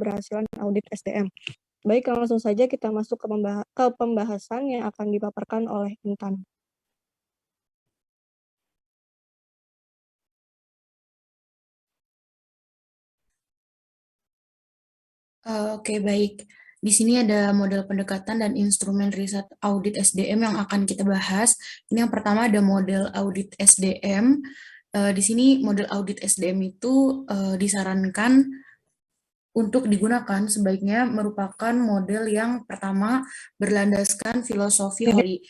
keberhasilan audit SDM. Baik, langsung saja kita masuk ke pembahasan yang akan dipaparkan oleh Intan. Oke, baik. Di sini ada model pendekatan dan instrumen riset audit SDM yang akan kita bahas. Ini yang pertama ada model audit SDM. Di sini model audit SDM itu disarankan untuk digunakan sebaiknya merupakan model yang pertama berlandaskan filosofi holistic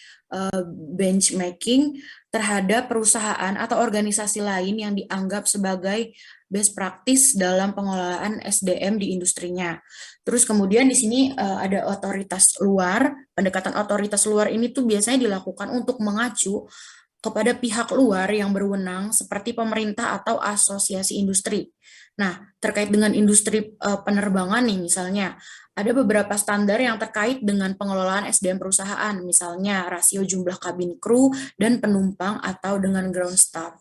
benchmarking terhadap perusahaan atau organisasi lain yang dianggap sebagai best practice dalam pengelolaan SDM di industrinya. Terus kemudian di sini ada otoritas luar. Pendekatan otoritas luar ini tuh biasanya dilakukan untuk mengacu kepada pihak luar yang berwenang seperti pemerintah atau asosiasi industri. Nah, terkait dengan industri penerbangan nih misalnya, ada beberapa standar yang terkait dengan pengelolaan SDM perusahaan, misalnya rasio jumlah kabin kru dan penumpang atau dengan ground staff.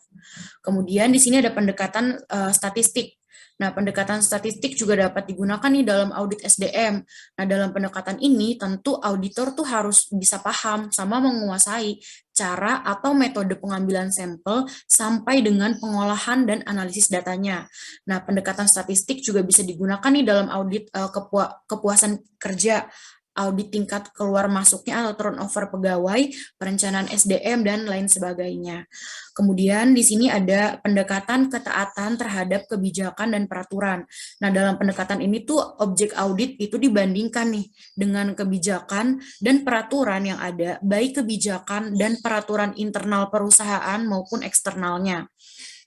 Kemudian di sini ada pendekatan statistik. Nah, pendekatan statistik juga dapat digunakan nih dalam audit SDM. Nah, dalam pendekatan ini tentu auditor tuh harus bisa paham sama menguasai cara atau metode pengambilan sampel sampai dengan pengolahan dan analisis datanya. Nah, pendekatan statistik juga bisa digunakan nih dalam audit kepuasan kerja, audit tingkat keluar masuknya atau turnover pegawai, perencanaan SDM, dan lain sebagainya. Kemudian di sini ada pendekatan ketaatan terhadap kebijakan dan peraturan. Nah, dalam pendekatan ini tuh objek audit itu dibandingkan nih dengan kebijakan dan peraturan yang ada, baik kebijakan dan peraturan internal perusahaan maupun eksternalnya.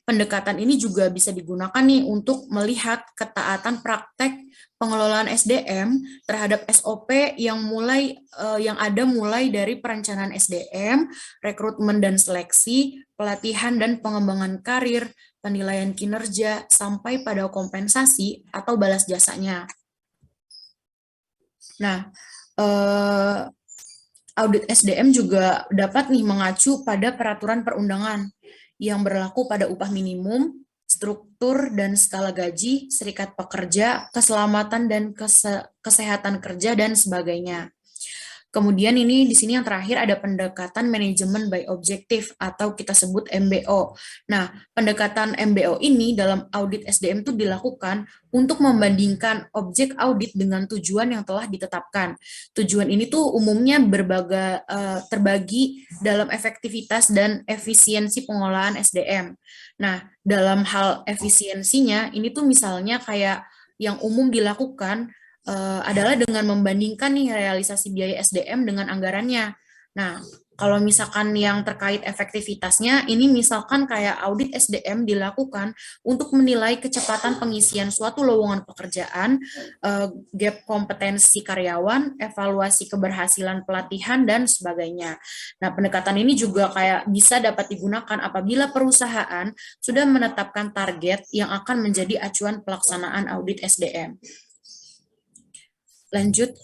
Pendekatan ini juga bisa digunakan nih untuk melihat ketaatan praktek pengelolaan SDM terhadap SOP yang ada mulai dari perencanaan SDM, rekrutmen dan seleksi, pelatihan dan pengembangan karir, penilaian kinerja, sampai pada kompensasi atau balas jasanya. Nah, audit SDM juga dapat nih mengacu pada peraturan perundangan yang berlaku pada upah minimum, struktur dan skala gaji, serikat pekerja, keselamatan dan kesehatan kerja, dan sebagainya. Kemudian ini di sini yang terakhir ada pendekatan manajemen by objektif atau kita sebut MBO. Nah, pendekatan MBO ini dalam audit SDM itu dilakukan untuk membandingkan objek audit dengan tujuan yang telah ditetapkan. Tujuan ini tuh umumnya terbagi dalam efektivitas dan efisiensi pengolahan SDM. Nah, dalam hal efisiensinya ini tuh misalnya kayak yang umum dilakukan adalah dengan membandingkan nih realisasi biaya SDM dengan anggarannya. Nah, kalau misalkan yang terkait efektivitasnya, ini misalkan kayak audit SDM dilakukan untuk menilai kecepatan pengisian suatu lowongan pekerjaan, gap kompetensi karyawan, evaluasi keberhasilan pelatihan, dan sebagainya. Nah, pendekatan ini juga kayak bisa dapat digunakan apabila perusahaan sudah menetapkan target yang akan menjadi acuan pelaksanaan audit SDM. Lanjut,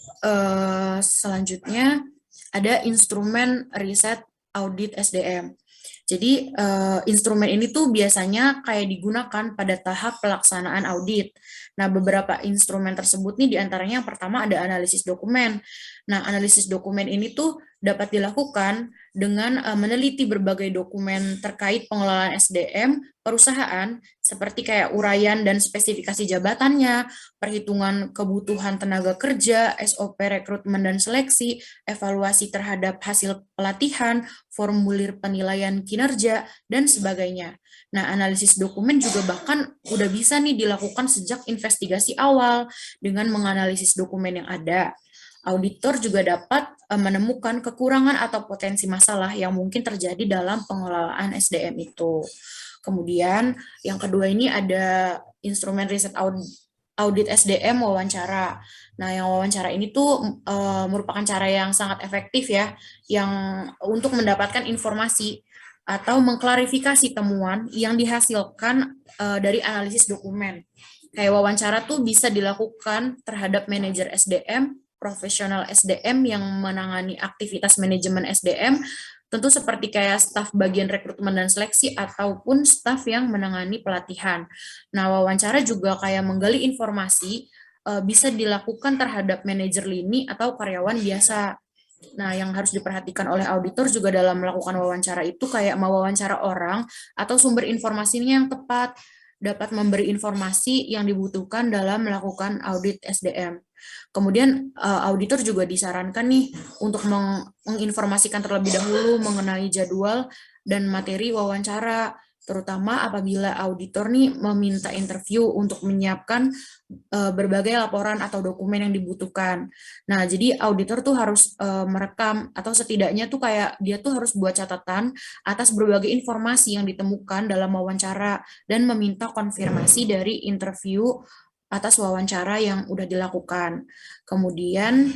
selanjutnya ada instrumen riset audit SDM. Jadi instrumen ini tuh biasanya kayak digunakan pada tahap pelaksanaan audit. Nah, beberapa instrumen tersebut nih diantaranya yang pertama ada analisis dokumen. Nah, analisis dokumen ini tuh dapat dilakukan dengan meneliti berbagai dokumen terkait pengelolaan SDM perusahaan seperti kayak uraian dan spesifikasi jabatannya, perhitungan kebutuhan tenaga kerja, SOP rekrutmen dan seleksi, evaluasi terhadap hasil pelatihan, formulir penilaian kinerja, dan sebagainya. Nah, analisis dokumen juga bahkan udah bisa nih dilakukan sejak investigasi awal dengan menganalisis dokumen yang ada. Auditor juga dapat menemukan kekurangan atau potensi masalah yang mungkin terjadi dalam pengelolaan SDM itu. Kemudian yang kedua ini ada instrumen riset audit SDM wawancara. Nah, yang wawancara ini tuh merupakan cara yang sangat efektif ya, yang untuk mendapatkan informasi atau mengklarifikasi temuan yang dihasilkan dari analisis dokumen. Kayak wawancara tuh bisa dilakukan terhadap manajer SDM, profesional SDM yang menangani aktivitas manajemen SDM, tentu seperti kayak staf bagian rekrutmen dan seleksi ataupun staf yang menangani pelatihan. Nah, wawancara juga kayak menggali informasi bisa dilakukan terhadap manajer lini atau karyawan biasa. Nah, yang harus diperhatikan oleh auditor juga dalam melakukan wawancara itu kayak mewawancara orang atau sumber informasinya yang tepat, dapat memberi informasi yang dibutuhkan dalam melakukan audit SDM. Kemudian auditor juga disarankan nih untuk menginformasikan terlebih dahulu mengenai jadwal dan materi wawancara, terutama apabila auditor nih meminta interview untuk menyiapkan berbagai laporan atau dokumen yang dibutuhkan. Nah, jadi auditor tuh harus merekam atau setidaknya tuh kayak dia tuh harus buat catatan atas berbagai informasi yang ditemukan dalam wawancara dan meminta konfirmasi dari interview atas wawancara yang udah dilakukan. Kemudian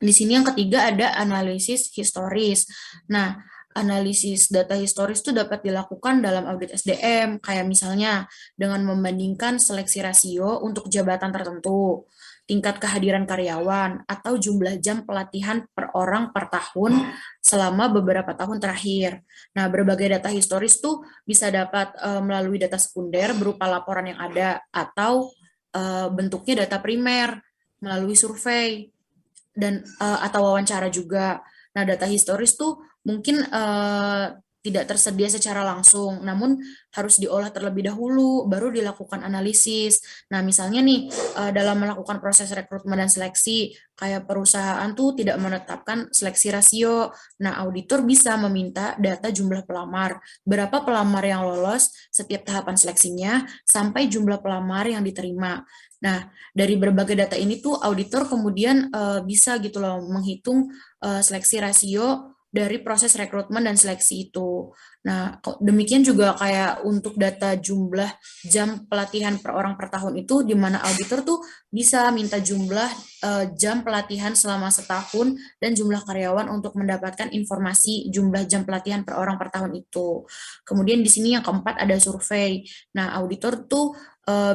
di sini yang ketiga ada analisis historis. Nah, analisis data historis itu dapat dilakukan dalam audit SDM, kayak misalnya dengan membandingkan seleksi rasio untuk jabatan tertentu, tingkat kehadiran karyawan, atau jumlah jam pelatihan per orang per tahun selama beberapa tahun terakhir. Nah, berbagai data historis tuh bisa dapat melalui data sekunder berupa laporan yang ada, atau bentuknya data primer melalui survei dan atau wawancara juga. Nah, data historis tuh mungkin tidak tersedia secara langsung, namun harus diolah terlebih dahulu, baru dilakukan analisis. Nah, misalnya nih, dalam melakukan proses rekrutmen dan seleksi, kayak perusahaan tuh tidak menetapkan seleksi rasio. Nah, auditor bisa meminta data jumlah pelamar, berapa pelamar yang lolos setiap tahapan seleksinya, sampai jumlah pelamar yang diterima. Nah, dari berbagai data ini tuh auditor kemudian bisa gitu loh menghitung seleksi rasio dari proses rekrutmen dan seleksi itu. Nah, demikian juga kayak untuk data jumlah jam pelatihan per orang per tahun itu, di mana auditor tuh bisa minta jumlah jam pelatihan selama setahun dan jumlah karyawan untuk mendapatkan informasi jumlah jam pelatihan per orang per tahun itu. Kemudian di sini yang keempat ada survei. Nah, auditor tuh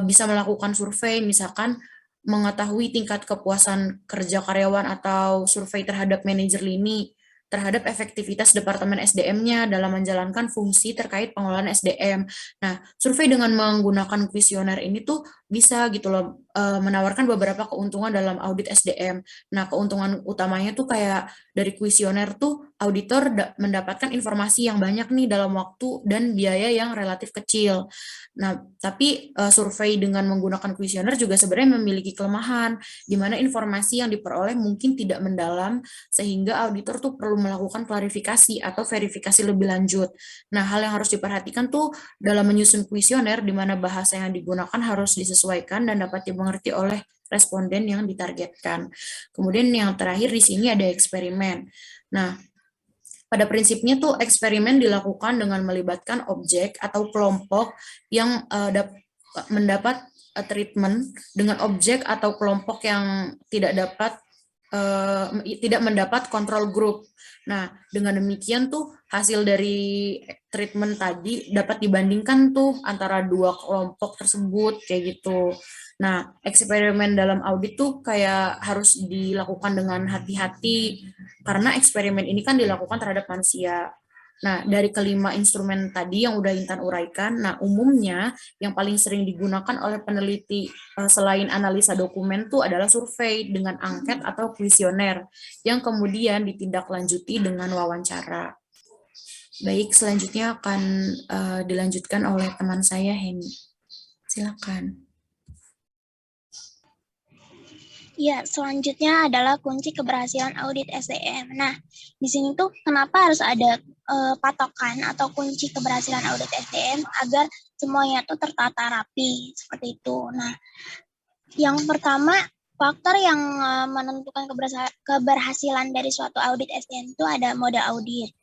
bisa melakukan survei, misalkan mengetahui tingkat kepuasan kerja karyawan atau survei terhadap manajer lini, terhadap efektivitas Departemen SDM-nya dalam menjalankan fungsi terkait pengelolaan SDM. Nah, survei dengan menggunakan kuesioner ini tuh bisa gitu loh menawarkan beberapa keuntungan dalam audit SDM. Nah, keuntungan utamanya tuh kayak dari kuesioner tuh auditor mendapatkan informasi yang banyak nih dalam waktu dan biaya yang relatif kecil. Nah, tapi survei dengan menggunakan kuesioner juga sebenarnya memiliki kelemahan, di mana informasi yang diperoleh mungkin tidak mendalam, sehingga auditor tuh perlu melakukan klarifikasi atau verifikasi lebih lanjut. Nah, hal yang harus diperhatikan tuh dalam menyusun kuesioner, di mana bahasa yang digunakan harus disesuaikan dan dapat dimengerti oleh responden yang ditargetkan. Kemudian yang terakhir di sini ada eksperimen. Nah, pada prinsipnya tuh eksperimen dilakukan dengan melibatkan objek atau kelompok yang mendapat treatment dengan objek atau kelompok yang tidak mendapat kontrol grup. Nah, dengan demikian tuh hasil dari treatment tadi dapat dibandingkan tuh antara dua kelompok tersebut kayak gitu. Nah, eksperimen dalam audit tuh kayak harus dilakukan dengan hati-hati karena eksperimen ini kan dilakukan terhadap manusia. Nah, dari kelima instrumen tadi yang udah Intan uraikan, nah umumnya yang paling sering digunakan oleh peneliti selain analisa dokumen tuh adalah survei dengan angket atau kuesioner yang kemudian ditindaklanjuti dengan wawancara. Baik, selanjutnya akan dilanjutkan oleh teman saya, Heni. Silakan. Ya, selanjutnya adalah kunci keberhasilan audit SDM. Nah, di sini tuh kenapa harus ada patokan atau kunci keberhasilan audit SDM agar semuanya tuh tertata rapi seperti itu. Nah, yang pertama faktor yang menentukan keberhasilan dari suatu audit SDM itu ada mode audit.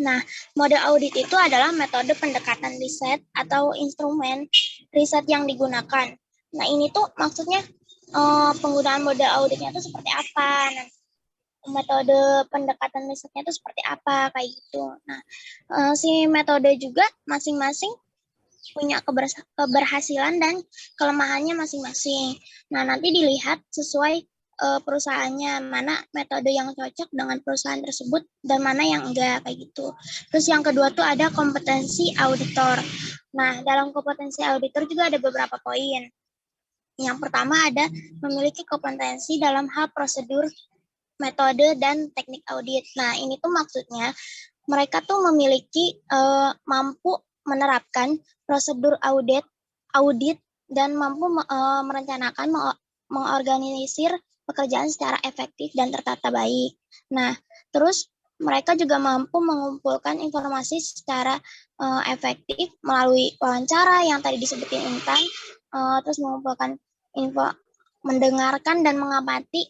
Nah, mode audit itu adalah metode pendekatan riset atau instrumen riset yang digunakan. Nah, ini tuh maksudnya penggunaan mode auditnya itu seperti apa, nah, metode pendekatan risetnya itu seperti apa, kayak gitu. Nah, si metode juga masing-masing punya keberhasilan dan kelemahannya masing-masing. Nah, nanti dilihat sesuai perusahaannya, mana metode yang cocok dengan perusahaan tersebut dan mana yang enggak, kayak gitu. Terus yang kedua tuh ada kompetensi auditor. Nah, dalam kompetensi auditor juga ada beberapa poin. Yang pertama ada memiliki kompetensi dalam hal prosedur, metode, dan teknik audit. Nah, ini tuh maksudnya mereka tuh memiliki mampu menerapkan prosedur audit dan mampu merencanakan, mengorganisir pekerjaan secara efektif dan tertata baik. Nah, terus mereka juga mampu mengumpulkan informasi secara efektif melalui wawancara yang tadi disebutin Intan, terus mengumpulkan info, mendengarkan dan mengamati,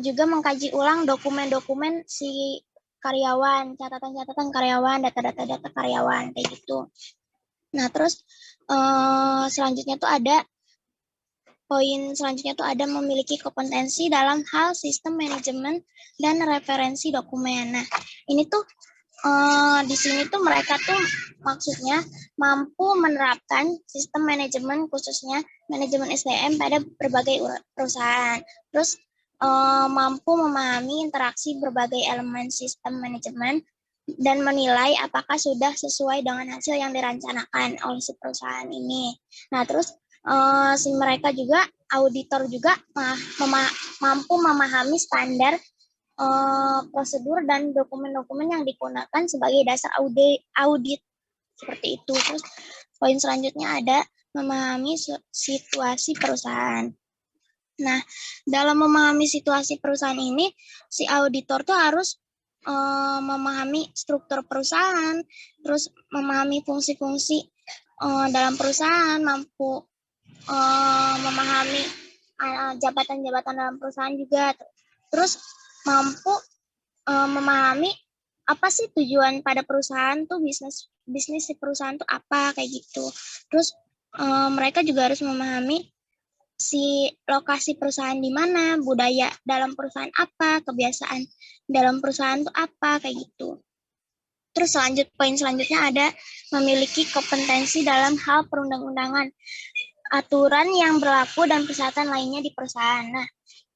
juga mengkaji ulang dokumen-dokumen si karyawan, catatan-catatan karyawan, data-data karyawan, kayak gitu. Nah, terus selanjutnya tuh ada poin selanjutnya tuh ada memiliki kompetensi dalam hal sistem manajemen dan referensi dokumen. Nah, ini tuh di sini tuh mereka tuh maksudnya mampu menerapkan sistem manajemen, khususnya manajemen SDM pada berbagai perusahaan. Terus mampu memahami interaksi berbagai elemen sistem manajemen dan menilai apakah sudah sesuai dengan hasil yang direncanakan oleh si perusahaan ini. Nah, terus si mereka juga, auditor juga mampu memahami standar, prosedur dan dokumen-dokumen yang digunakan sebagai dasar audit seperti itu. Terus poin selanjutnya ada memahami situasi perusahaan. Nah, dalam memahami situasi perusahaan ini, si auditor tuh harus memahami struktur perusahaan, terus memahami fungsi-fungsi dalam perusahaan, mampu memahami jabatan-jabatan dalam perusahaan juga, terus mampu memahami apa sih tujuan pada perusahaan tuh, bisnis si perusahaan tuh apa, kayak gitu. Terus mereka juga harus memahami si lokasi perusahaan di mana, budaya dalam perusahaan apa, kebiasaan dalam perusahaan tuh apa, kayak gitu. Terus poin selanjutnya ada memiliki kompetensi dalam hal perundang-undangan, aturan yang berlaku dan persyaratan lainnya di perusahaan. Nah,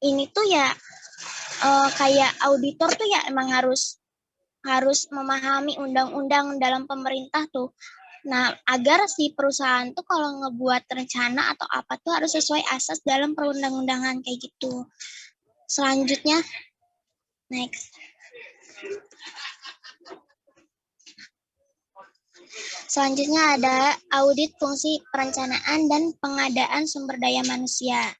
ini tuh ya kayak auditor tuh ya emang harus memahami undang-undang dalam pemerintah tuh. Nah, agar si perusahaan tuh kalau ngebuat rencana atau apa tuh harus sesuai asas dalam perundang-undangan, kayak gitu. Selanjutnya, next. Selanjutnya ada audit fungsi perencanaan dan pengadaan sumber daya manusia.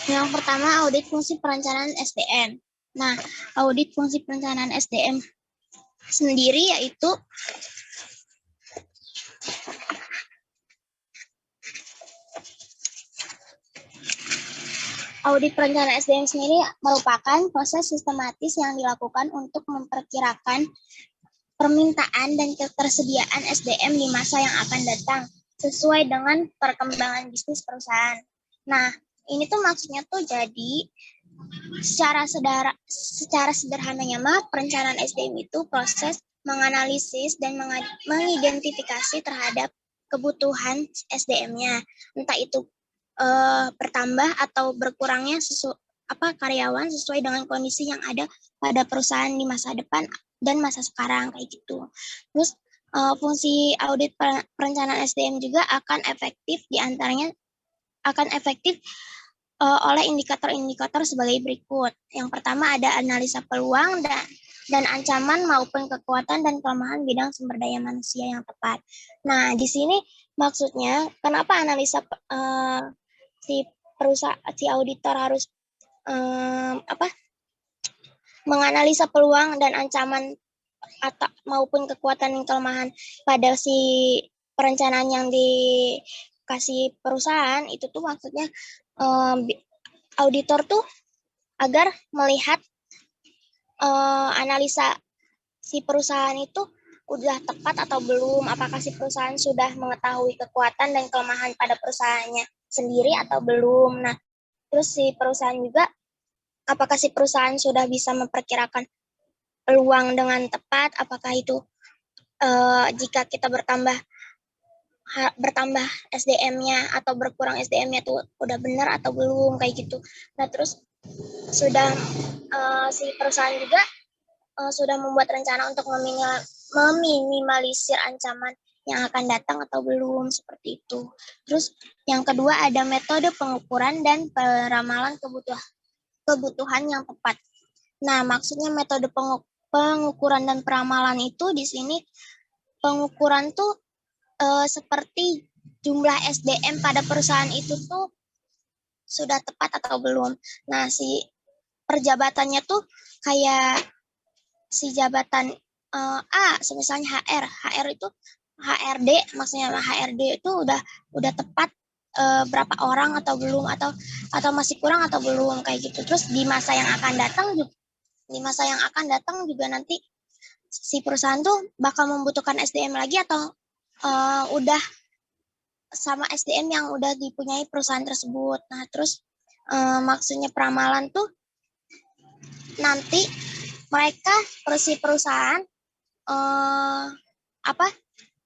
Yang pertama, audit fungsi perencanaan SDM. Nah, audit fungsi perencanaan SDM sendiri yaitu audit perencanaan SDM sendiri merupakan proses sistematis yang dilakukan untuk memperkirakan permintaan dan ketersediaan SDM di masa yang akan datang sesuai dengan perkembangan bisnis perusahaan. Nah, ini tuh maksudnya tuh jadi secara sederhananya perencanaan SDM itu proses menganalisis dan mengidentifikasi terhadap kebutuhan SDM-nya, entah itu bertambah atau berkurangnya karyawan sesuai dengan kondisi yang ada pada perusahaan di masa depan dan masa sekarang, kayak gitu. Terus fungsi audit perencanaan SDM juga akan efektif, diantaranya akan efektif oleh indikator-indikator sebagai berikut. Yang pertama ada analisa peluang dan ancaman maupun kekuatan dan kelemahan bidang sumber daya manusia yang tepat. Nah, di sini maksudnya kenapa analisa si auditor harus menganalisa peluang dan ancaman atau maupun kekuatan dan kelemahan pada si perencanaan yang dikasih perusahaan itu tuh maksudnya auditor tuh agar melihat analisa si perusahaan itu udah tepat atau belum, apakah si perusahaan sudah mengetahui kekuatan dan kelemahan pada perusahaannya sendiri atau belum. Nah, terus si perusahaan juga apakah si perusahaan sudah bisa memperkirakan peluang dengan tepat, apakah itu jika kita bertambah SDM-nya atau berkurang SDM-nya tuh udah benar atau belum, kayak gitu. Nah, terus sudah si perusahaan juga sudah membuat rencana untuk meminimalisir ancaman yang akan datang atau belum, seperti itu. Terus yang kedua ada metode pengukuran dan peramalan kebutuhan yang tepat. Nah, maksudnya metode pengukuran dan peramalan itu di sini pengukuran tuh seperti jumlah SDM pada perusahaan itu tuh sudah tepat atau belum. Nah, si perjabatannya tuh kayak si jabatan misalnya HR itu HRD, maksudnya HRD itu udah tepat berapa orang atau belum, atau masih kurang atau belum, kayak gitu. Terus di masa yang akan datang juga nanti si perusahaan tuh bakal membutuhkan SDM lagi atau udah sama SDM yang udah dipunyai perusahaan tersebut. Nah, terus maksudnya peramalan tuh nanti mereka perusahaan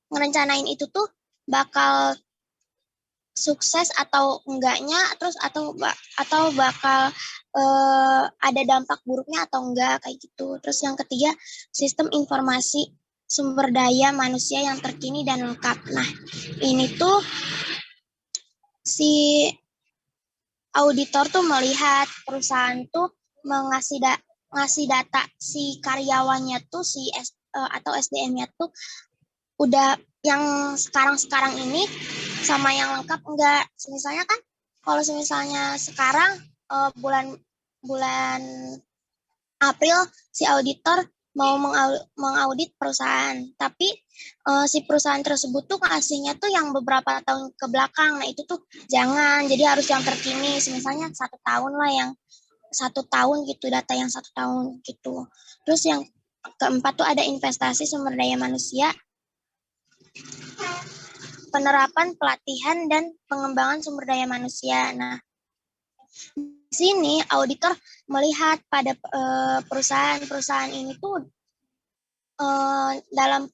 ngerencanain itu tuh bakal sukses atau enggaknya, terus atau bakal ada dampak buruknya atau enggak, kayak gitu. Terus yang ketiga, sistem informasi sumber daya manusia yang terkini dan lengkap. Nah, ini tuh si auditor tuh melihat perusahaan tuh ngasih data si karyawannya tuh atau SDM-nya tuh udah yang sekarang ini sama yang lengkap enggak. Misalnya kan kalau misalnya sekarang bulan April si auditor mau mengaudit perusahaan, tapi si perusahaan tersebut tuh ngasihnya tuh yang beberapa tahun ke belakang. Nah, itu tuh jangan, jadi harus yang terkini. Misalnya 1 tahun lah, yang 1 tahun gitu, data yang 1 tahun gitu. Terus yang keempat tuh ada investasi sumber daya manusia, penerapan pelatihan dan pengembangan sumber daya manusia. Nah, di sini auditor melihat pada perusahaan ini tuh dalam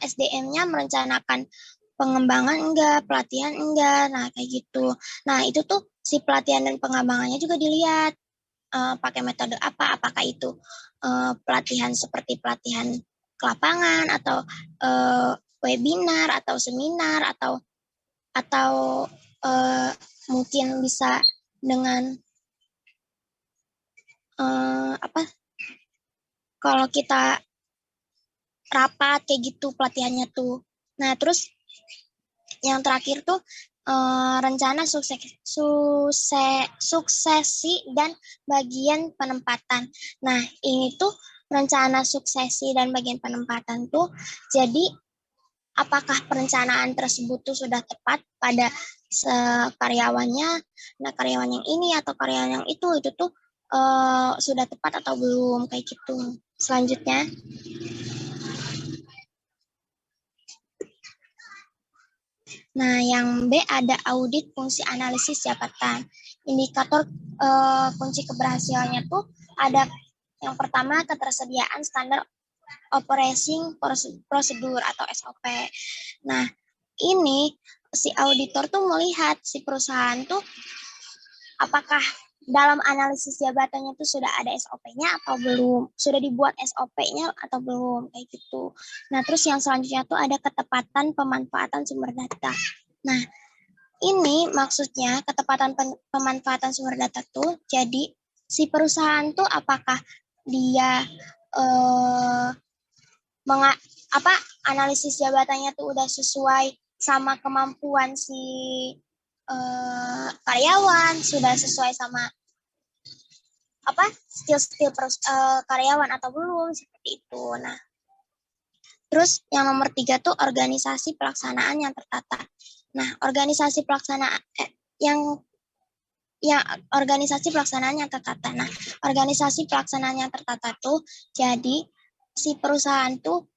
SDM-nya merencanakan pengembangan enggak, pelatihan enggak, nah kayak gitu. Nah, itu tuh si pelatihan dan pengembangannya juga dilihat pakai metode apa, apakah itu pelatihan seperti pelatihan ke lapangan atau webinar atau seminar atau mungkin bisa dengan kalau kita rapat kayak gitu pelatihannya tuh. Nah, terus yang terakhir tuh rencana suksesi dan bagian penempatan. Nah, ini tuh rencana suksesi dan bagian penempatan tuh jadi apakah perencanaan tersebut tuh sudah tepat pada karyawannya, nah karyawan yang ini atau karyawan yang itu tuh sudah tepat atau belum, kayak gitu. Selanjutnya, nah yang B ada audit fungsi analisis jabatan. Indikator kunci keberhasilannya tuh ada yang pertama ketersediaan standar operating prosedur atau SOP. Nah, ini si auditor tuh melihat si perusahaan tuh apakah dalam analisis jabatannya tuh sudah ada SOP-nya atau belum, sudah dibuat SOP-nya atau belum, kayak gitu. Nah, terus yang selanjutnya tuh ada ketepatan pemanfaatan sumber data. Nah, ini maksudnya ketepatan pemanfaatan sumber data tuh jadi si perusahaan tuh apakah dia analisis jabatannya tuh udah sesuai sama kemampuan si karyawan, sudah sesuai sama skill karyawan atau belum, seperti itu. Nah, terus yang nomor 3 tuh organisasi pelaksanaan yang tertata. Nah, organisasi pelaksanaan organisasi pelaksanaan yang tertata. Nah, organisasi pelaksanaan yang tertata tuh jadi si perusahaan tuh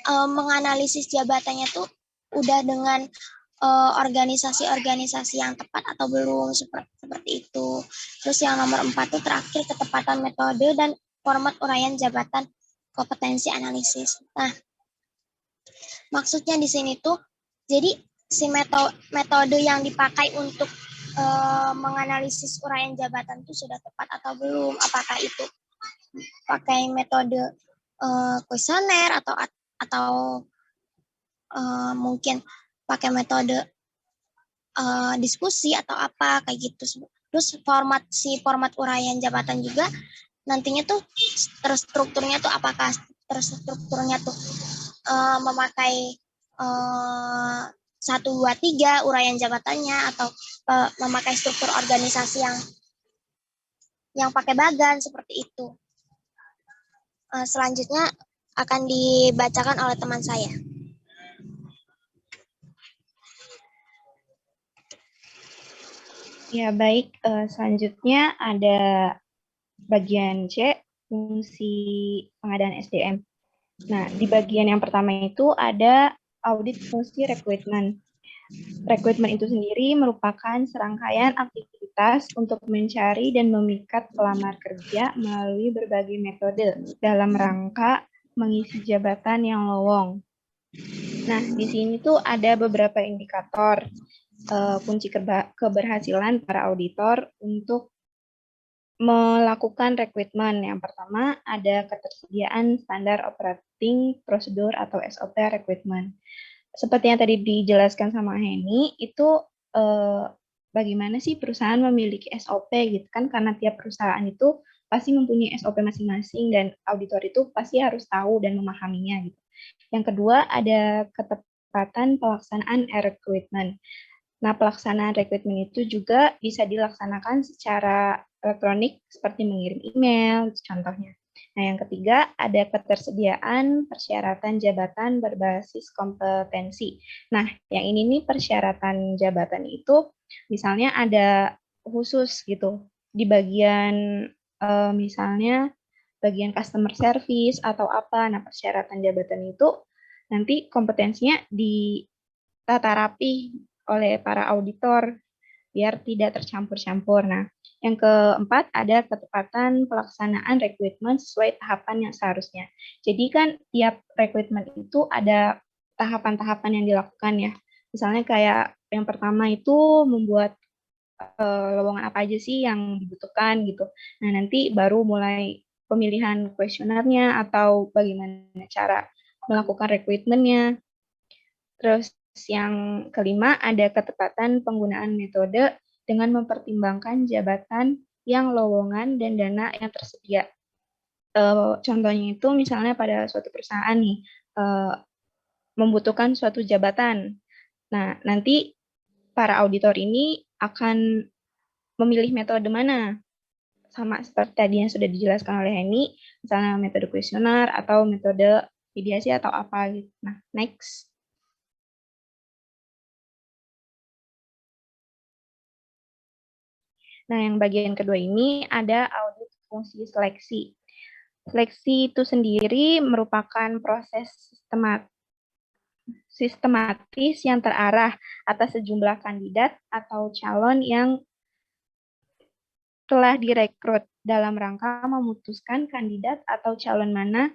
menganalisis jabatannya tuh udah dengan organisasi-organisasi yang tepat atau belum, seperti itu. Terus yang nomor 4 tuh terakhir ketepatan metode dan format uraian jabatan kompetensi analisis. Nah, maksudnya di sini tuh jadi si metode yang dipakai untuk menganalisis uraian jabatan itu sudah tepat atau belum, apakah itu pakai metode kuesioner atau mungkin pakai metode diskusi atau apa kayak gitu. Terus format uraian jabatan juga nantinya tuh terstrukturnya tuh apakah terstrukturnya tuh memakai 1, 2, 3 uraian jabatannya atau memakai struktur organisasi yang pakai bagan seperti itu. Selanjutnya akan dibacakan oleh teman saya. Ya, baik. Selanjutnya ada bagian C, fungsi pengadaan SDM. Nah, di bagian yang pertama itu ada audit fungsi rekrutmen. Rekrutmen itu sendiri merupakan serangkaian aktivitas untuk mencari dan memikat pelamar kerja melalui berbagai metode dalam rangka mengisi jabatan yang lowong. Nah, di sini tuh ada beberapa indikator kunci keberhasilan para auditor untuk melakukan rekrutmen. Yang pertama ada ketersediaan standar operating prosedur atau SOP rekrutmen. Seperti yang tadi dijelaskan sama Henny, itu bagaimana sih perusahaan memiliki SOP gitu kan, karena tiap perusahaan itu pasti mempunyai SOP masing-masing dan auditor itu pasti harus tahu dan memahaminya gitu. Yang kedua ada ketepatan pelaksanaan rekrutmen. Nah, pelaksanaan rekrutmen itu juga bisa dilaksanakan secara elektronik seperti mengirim email, contohnya. Nah, yang ketiga ada ketersediaan persyaratan jabatan berbasis kompetensi. Nah, yang ini nih persyaratan jabatan itu misalnya ada khusus gitu di bagian misalnya bagian customer service atau apa. Nah, persyaratan jabatan itu nanti kompetensinya ditata rapi oleh para auditor biar tidak tercampur-campur. Nah, yang keempat ada ketepatan pelaksanaan rekrutmen sesuai tahapan yang seharusnya. Jadi kan tiap rekrutmen itu ada tahapan-tahapan yang dilakukan ya. Misalnya kayak yang pertama itu membuat lowongan apa aja sih yang dibutuhkan gitu. Nah, nanti baru mulai pemilihan kuesionernya atau bagaimana cara melakukan rekrutmennya. Terus yang kelima ada ketepatan penggunaan metode dengan mempertimbangkan jabatan yang lowongan dan dana yang tersedia. Contohnya itu misalnya pada suatu perusahaan nih membutuhkan suatu jabatan. Nah, nanti para auditor ini akan memilih metode mana? Sama seperti tadi yang sudah dijelaskan oleh Henny, misalnya metode kuesioner atau metode mediasi atau apa gitu. Nah, next. Nah, yang bagian kedua ini ada audit fungsi seleksi. Seleksi itu sendiri merupakan proses sistematis yang terarah atas sejumlah kandidat atau calon yang telah direkrut dalam rangka memutuskan kandidat atau calon mana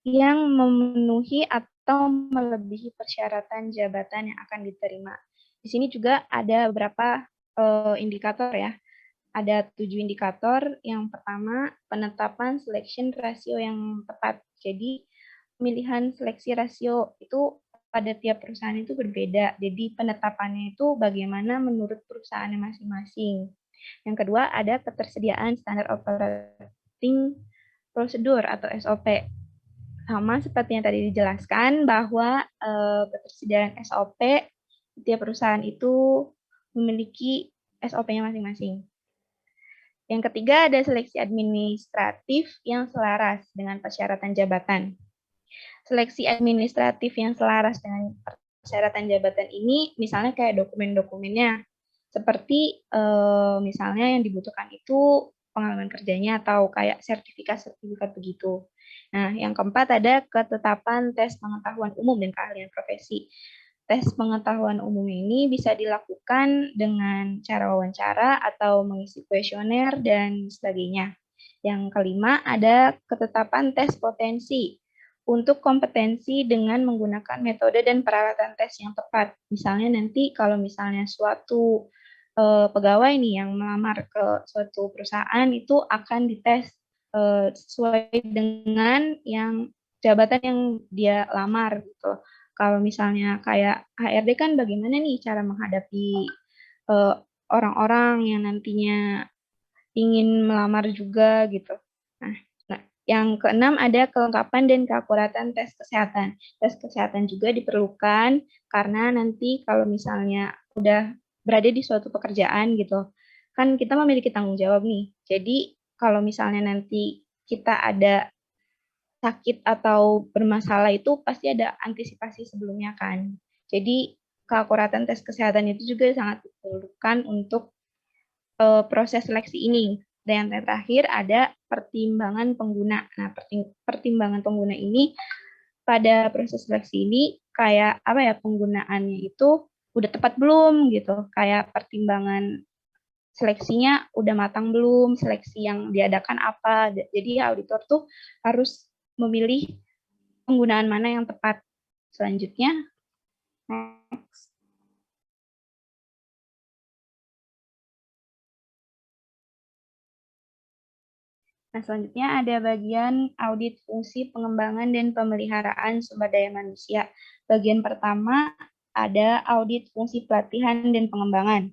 yang memenuhi atau melebihi persyaratan jabatan yang akan diterima. Di sini juga ada beberapa indikator ya. Ada 7 indikator. Yang pertama, penetapan selection ratio yang tepat. Jadi, pemilihan seleksi rasio itu pada tiap perusahaan itu berbeda. Jadi, penetapannya itu bagaimana menurut perusahaannya masing-masing. Yang kedua, ada ketersediaan standar operating prosedur atau SOP. Sama seperti yang tadi dijelaskan bahwa ketersediaan SOP tiap perusahaan itu memiliki SOP-nya masing-masing. Yang ketiga ada seleksi administratif yang selaras dengan persyaratan jabatan. Seleksi administratif yang selaras dengan persyaratan jabatan ini misalnya kayak dokumen-dokumennya. Seperti misalnya yang dibutuhkan itu pengalaman kerjanya atau kayak sertifikat-sertifikat begitu. Nah, yang keempat ada ketetapan tes pengetahuan umum dan keahlian profesi. Tes pengetahuan umum ini bisa dilakukan dengan cara wawancara atau mengisi kuesioner dan sebagainya. Yang kelima ada ketetapan tes potensi untuk kompetensi dengan menggunakan metode dan peralatan tes yang tepat. Misalnya nanti kalau misalnya suatu pegawai nih yang melamar ke suatu perusahaan itu akan dites sesuai dengan yang jabatan yang dia lamar gitu. Kalau misalnya kayak HRD kan bagaimana nih cara menghadapi orang-orang yang nantinya ingin melamar juga gitu. Nah, yang keenam ada kelengkapan dan keakuratan tes kesehatan. Tes kesehatan juga diperlukan karena nanti kalau misalnya udah berada di suatu pekerjaan gitu, kan kita memiliki tanggung jawab nih. Jadi kalau misalnya nanti kita ada sakit atau bermasalah itu pasti ada antisipasi sebelumnya kan. Jadi keakuratan tes kesehatan itu juga sangat diperlukan untuk proses seleksi ini. Dan yang terakhir ada pertimbangan pengguna. Nah, pertimbangan pengguna ini pada proses seleksi ini kayak apa ya, penggunaannya itu udah tepat belum gitu. Kayak pertimbangan seleksinya udah matang belum, seleksi yang diadakan apa. Jadi auditor tuh harus memilih penggunaan mana yang tepat. Selanjutnya, next. Nah, selanjutnya ada bagian audit fungsi pengembangan dan pemeliharaan sumber daya manusia. Bagian pertama ada audit fungsi pelatihan dan pengembangan.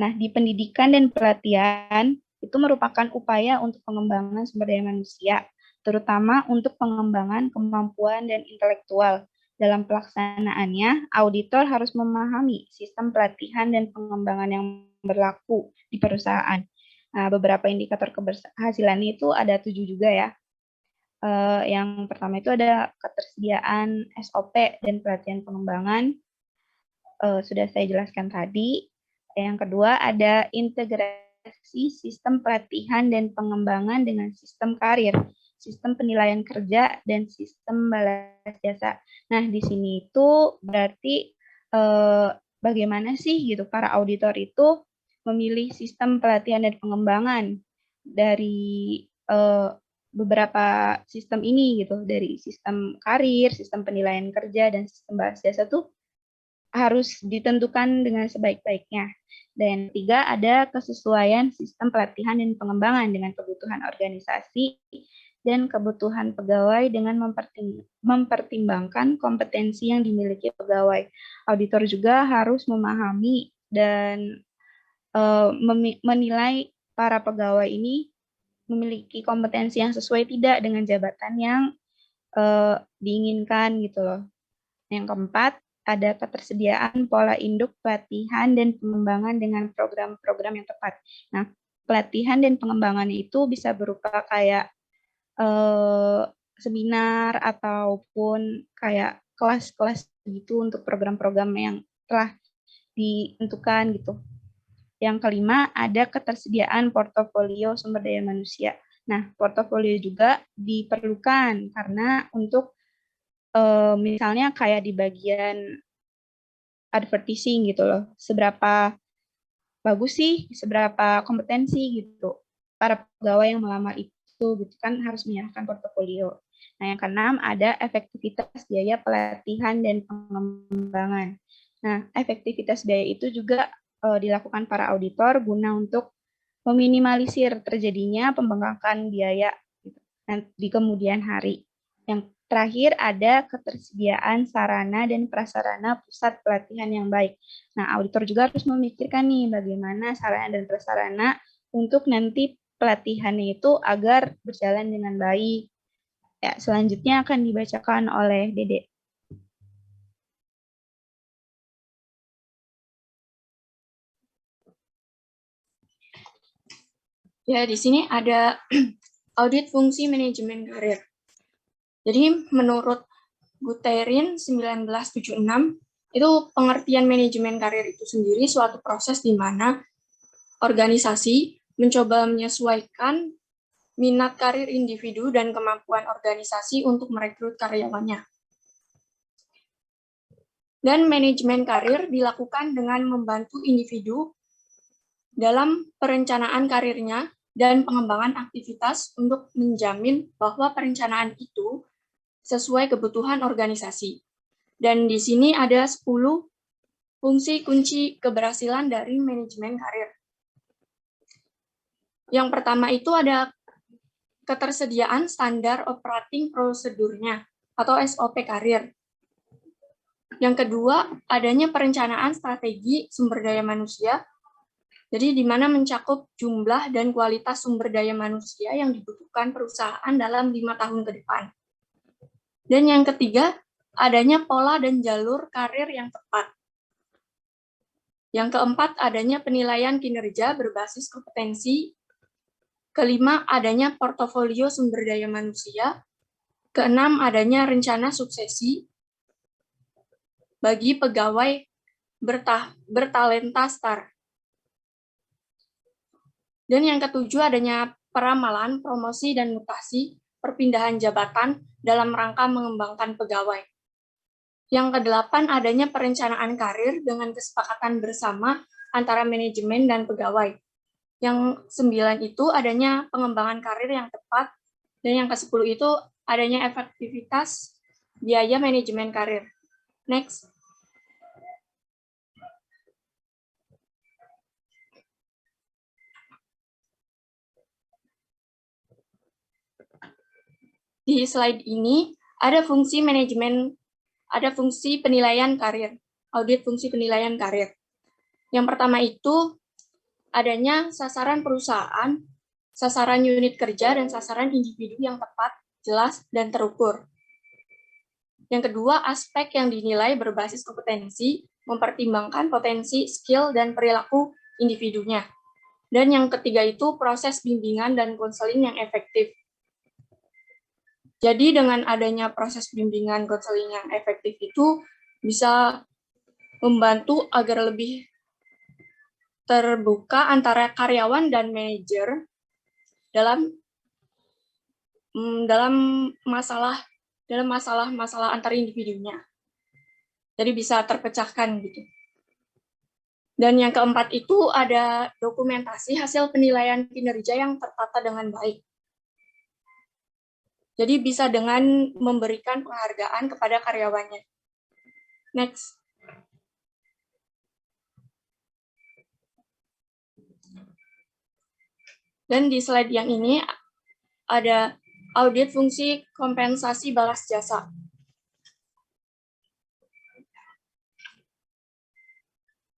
Nah, di pendidikan dan pelatihan itu merupakan upaya untuk pengembangan sumber daya manusia, terutama untuk pengembangan kemampuan dan intelektual. Dalam pelaksanaannya, auditor harus memahami sistem pelatihan dan pengembangan yang berlaku di perusahaan. Nah, beberapa indikator keberhasilan itu ada 7 juga ya. Yang pertama itu ada ketersediaan SOP dan pelatihan pengembangan. Sudah saya jelaskan tadi. Yang kedua ada integrasi sistem pelatihan dan pengembangan dengan sistem karir, sistem penilaian kerja, dan sistem balas jasa. Nah, di sini itu berarti bagaimana sih gitu para auditor itu memilih sistem pelatihan dan pengembangan dari beberapa sistem ini gitu, dari sistem karir, sistem penilaian kerja, dan sistem balas jasa tuh harus ditentukan dengan sebaik-baiknya. Dan ketiga ada kesesuaian sistem pelatihan dan pengembangan dengan kebutuhan organisasi dan kebutuhan pegawai dengan mempertimbangkan kompetensi yang dimiliki pegawai. Auditor juga harus memahami dan menilai para pegawai ini memiliki kompetensi yang sesuai tidak dengan jabatan yang diinginkan gitu loh. Yang keempat, ada ketersediaan pola induk pelatihan dan pengembangan dengan program-program yang tepat. Nah, pelatihan dan pengembangannya itu bisa berupa kayak seminar ataupun kayak kelas-kelas gitu untuk program-program yang telah ditentukan gitu. Yang kelima, ada ketersediaan portofolio sumber daya manusia. Nah, portofolio juga diperlukan karena untuk misalnya kayak di bagian advertising gitu loh, seberapa bagus sih, seberapa kompetensi gitu para pegawai yang melamar itu gitu kan harus menyerahkan portofolio. Nah, yang keenam ada efektivitas biaya pelatihan dan pengembangan. Nah, efektivitas biaya itu juga dilakukan para auditor guna untuk meminimalisir terjadinya pembengkakan biaya gitu, di kemudian hari. Yang terakhir ada ketersediaan sarana dan prasarana pusat pelatihan yang baik. Nah, auditor juga harus memikirkan nih bagaimana sarana dan prasarana untuk nanti pelatihannya itu agar berjalan dengan baik. Ya, selanjutnya akan dibacakan oleh Dede. Ya, di sini ada audit fungsi manajemen karir. Jadi menurut Guterin 1976, itu pengertian manajemen karir itu sendiri suatu proses di mana organisasi mencoba menyesuaikan minat karir individu dan kemampuan organisasi untuk merekrut karyawannya. Dan manajemen karir dilakukan dengan membantu individu dalam perencanaan karirnya dan pengembangan aktivitas untuk menjamin bahwa perencanaan itu sesuai kebutuhan organisasi. Dan di sini ada 10 fungsi kunci keberhasilan dari manajemen karir. Yang pertama itu ada ketersediaan standar operating prosedurnya atau SOP karir. Yang kedua, adanya perencanaan strategi sumber daya manusia, jadi di mana mencakup jumlah dan kualitas sumber daya manusia yang dibutuhkan perusahaan dalam 5 tahun ke depan. Dan yang ketiga, adanya pola dan jalur karir yang tepat. Yang keempat, adanya penilaian kinerja berbasis kompetensi. Kelima, adanya portofolio sumber daya manusia. Keenam, adanya rencana suksesi bagi pegawai bertalenta STAR. Dan yang ketujuh, adanya peramalan, promosi, dan mutasi perpindahan jabatan dalam rangka mengembangkan pegawai. Yang kedelapan, adanya perencanaan karir dengan kesepakatan bersama antara manajemen dan pegawai. Yang sembilan itu adanya pengembangan karir yang tepat, dan yang ke-10 itu adanya efektivitas biaya manajemen karir. Next. Di slide ini ada fungsi manajemen, ada fungsi penilaian karir, audit fungsi penilaian karir. Yang pertama itu adanya sasaran perusahaan, sasaran unit kerja, dan sasaran individu yang tepat, jelas, dan terukur. Yang kedua, aspek yang dinilai berbasis kompetensi, mempertimbangkan potensi, skill, dan perilaku individunya. Dan yang ketiga itu proses bimbingan dan konseling yang efektif. Jadi dengan adanya proses bimbingan konseling yang efektif itu bisa membantu agar lebih terbuka antara karyawan dan manajer dalam masalah antar individunya. Jadi bisa terpecahkan gitu. Dan yang keempat itu ada dokumentasi hasil penilaian kinerja yang tertata dengan baik. Jadi bisa dengan memberikan penghargaan kepada karyawannya. Next. Dan di slide yang ini ada audit fungsi kompensasi balas jasa.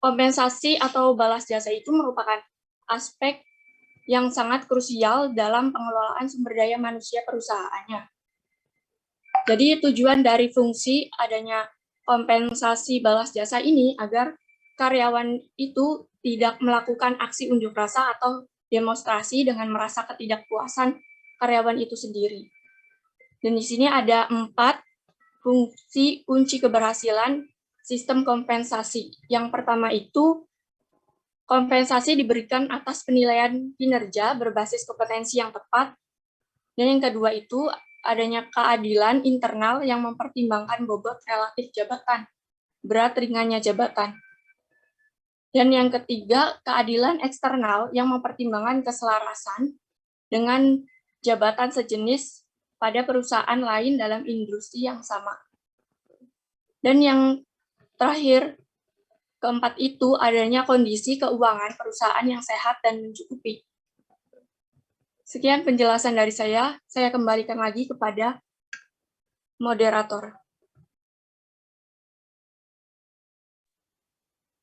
Kompensasi atau balas jasa itu merupakan aspek yang sangat krusial dalam pengelolaan sumber daya manusia perusahaannya. Jadi tujuan dari fungsi adanya kompensasi balas jasa ini agar karyawan itu tidak melakukan aksi unjuk rasa atau demonstrasi dengan merasa ketidakpuasan karyawan itu sendiri. Dan di sini ada 4 fungsi kunci keberhasilan sistem kompensasi. Yang pertama itu kompensasi diberikan atas penilaian kinerja berbasis kompetensi yang tepat. Dan yang kedua itu adanya keadilan internal yang mempertimbangkan bobot relatif jabatan, berat ringannya jabatan. Dan yang ketiga, keadilan eksternal yang mempertimbangkan keselarasan dengan jabatan sejenis pada perusahaan lain dalam industri yang sama. Dan yang terakhir, keempat itu adanya kondisi keuangan perusahaan yang sehat dan mencukupi. Sekian penjelasan dari saya kembalikan lagi kepada moderator.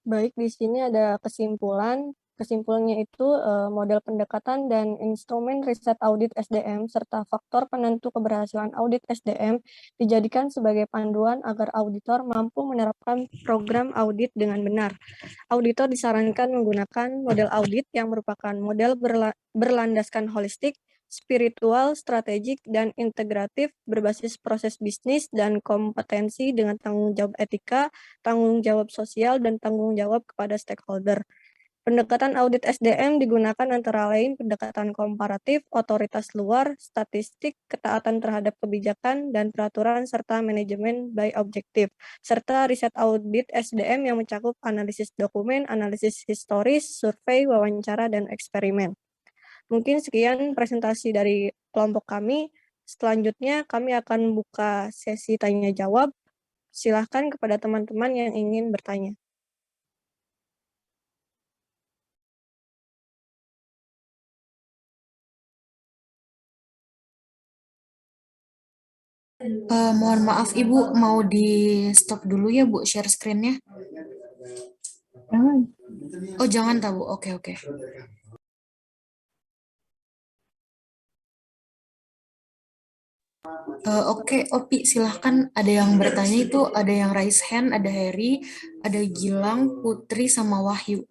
Baik, di sini ada kesimpulan. Kesimpulannya itu model pendekatan dan instrumen riset audit SDM serta faktor penentu keberhasilan audit SDM dijadikan sebagai panduan agar auditor mampu menerapkan program audit dengan benar. Auditor disarankan menggunakan model audit yang merupakan model berlandaskan holistik, spiritual, strategik, dan integratif berbasis proses bisnis dan kompetensi dengan tanggung jawab etika, tanggung jawab sosial, dan tanggung jawab kepada stakeholder. Pendekatan audit SDM digunakan antara lain pendekatan komparatif, otoritas luar, statistik, ketaatan terhadap kebijakan, dan peraturan, serta manajemen by objektif, serta riset audit SDM yang mencakup analisis dokumen, analisis historis, survei, wawancara, dan eksperimen. Mungkin sekian presentasi dari kelompok kami. Selanjutnya kami akan buka sesi tanya-jawab. Silahkan kepada teman-teman yang ingin bertanya. Mohon maaf Ibu, mau di stop dulu ya Bu share screen-nya? Jangan. Oh jangan tahu, oke oke. Oke, Opi, silahkan ada yang bertanya itu, ada yang raise hand, ada Harry, ada Gilang, Putri, sama Wahyu.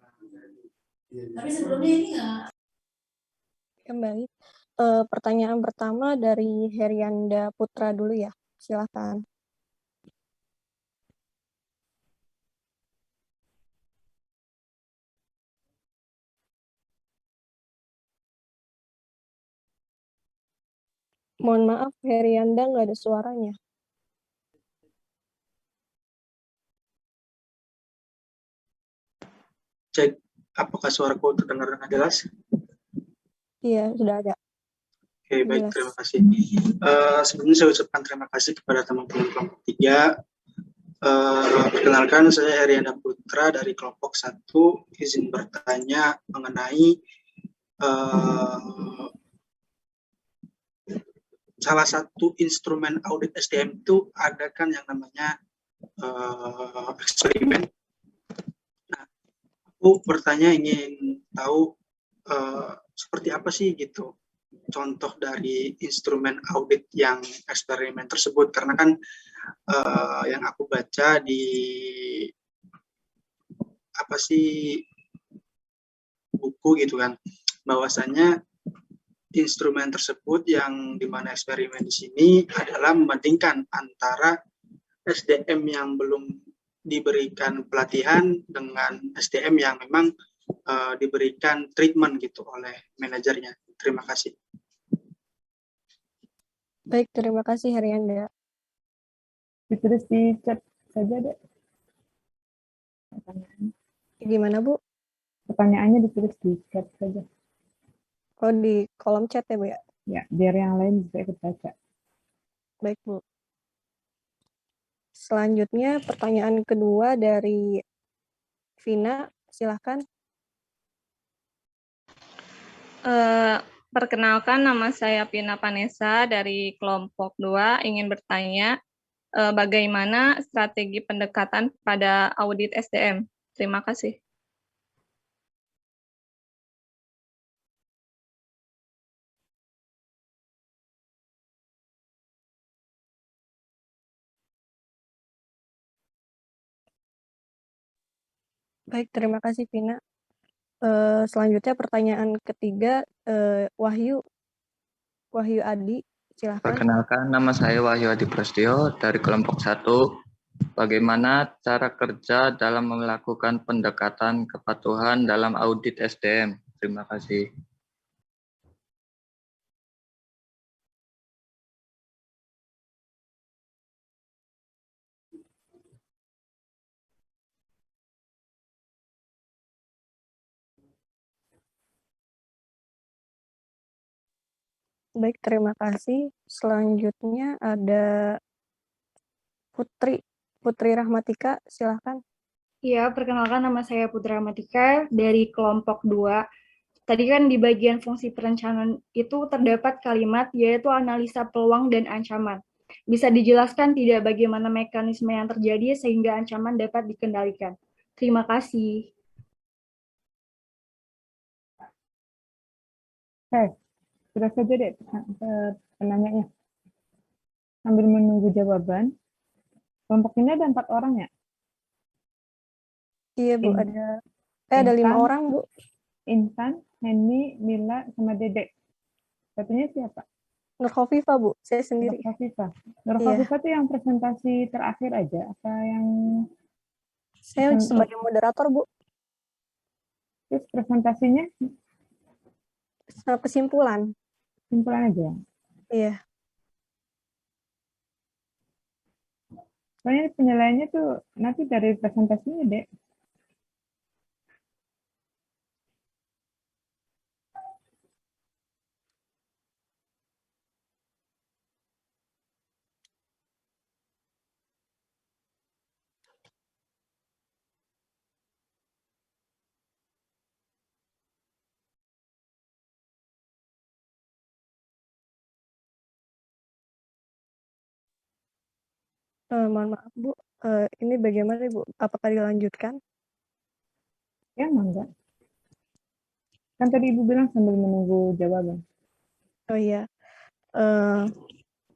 Kembali. Pertanyaan pertama dari Herianda Putra dulu ya. Silakan. Mohon maaf, Herianda nggak ada suaranya. Cek apakah suaraku terdengar dengan jelas? Iya, sudah ada. Oke, baik, Jelas. terima kasih. Sebelumnya saya ucapkan terima kasih kepada teman-teman kelompok 3. Perkenalkan, saya Herianda Putra dari kelompok 1, izin bertanya mengenai salah satu instrumen audit SDM itu ada kan yang namanya eksperimen. Nah, aku bertanya ingin tahu seperti apa sih gitu contoh dari instrumen audit yang eksperimen tersebut, karena kan yang aku baca di apa sih buku gitu kan, bahwasanya instrumen tersebut yang dimana eksperimen di sini adalah membandingkan antara SDM yang belum diberikan pelatihan dengan SDM yang memang diberikan treatment gitu oleh manajernya. Terima kasih. Baik, terima kasih Herianda. Ditulis di chat saja deh. Pertanyaannya. Gimana, Bu? Pertanyaannya ditulis di chat saja. Oh, di kolom chat ya, Bu ya? Ya, biar yang lain bisa ikut baca. Baik, Bu. Selanjutnya pertanyaan kedua dari Vina, silahkan. Perkenalkan, nama saya Pina Vanessa dari kelompok 2, ingin bertanya bagaimana strategi pendekatan pada audit SDM. Terima kasih. Baik, terima kasih Vina. Selanjutnya pertanyaan ketiga, Wahyu Adi, silahkan. Perkenalkan, nama saya Wahyu Adi Prasetyo dari kelompok 1. Bagaimana cara kerja dalam melakukan pendekatan kepatuhan dalam audit SDM? Terima kasih. Baik, terima kasih. Selanjutnya ada Putri Rahmatika, silahkan. Ya, perkenalkan nama saya Putri Rahmatika dari kelompok 2. Tadi kan di bagian fungsi perencanaan itu terdapat kalimat yaitu analisa peluang dan ancaman. Bisa dijelaskan tidak bagaimana mekanisme yang terjadi sehingga ancaman dapat dikendalikan? Terima kasih. Sudah saja deh penanyanya. Sambil menunggu jawaban, kelompok ini ada 4 orang ya? Iya, Bu, ada 5 orang, Bu. Intan, Henny, Mila, sama Dedek. Satunya siapa? Nurhofifa, Bu, saya sendiri. Nurhofifa itu yang presentasi terakhir aja, apa yang... Saya sebagai moderator, Bu. Terus presentasinya? Kesimpulan. Kesimpulan aja? Iya. Soalnya penilaiannya tuh nanti dari presentasinya, Dek. Mohon maaf Bu, ini bagaimana Ibu? Apakah dilanjutkan? Ya, mangga. Kan tadi Ibu bilang sambil menunggu jawaban. Oh iya,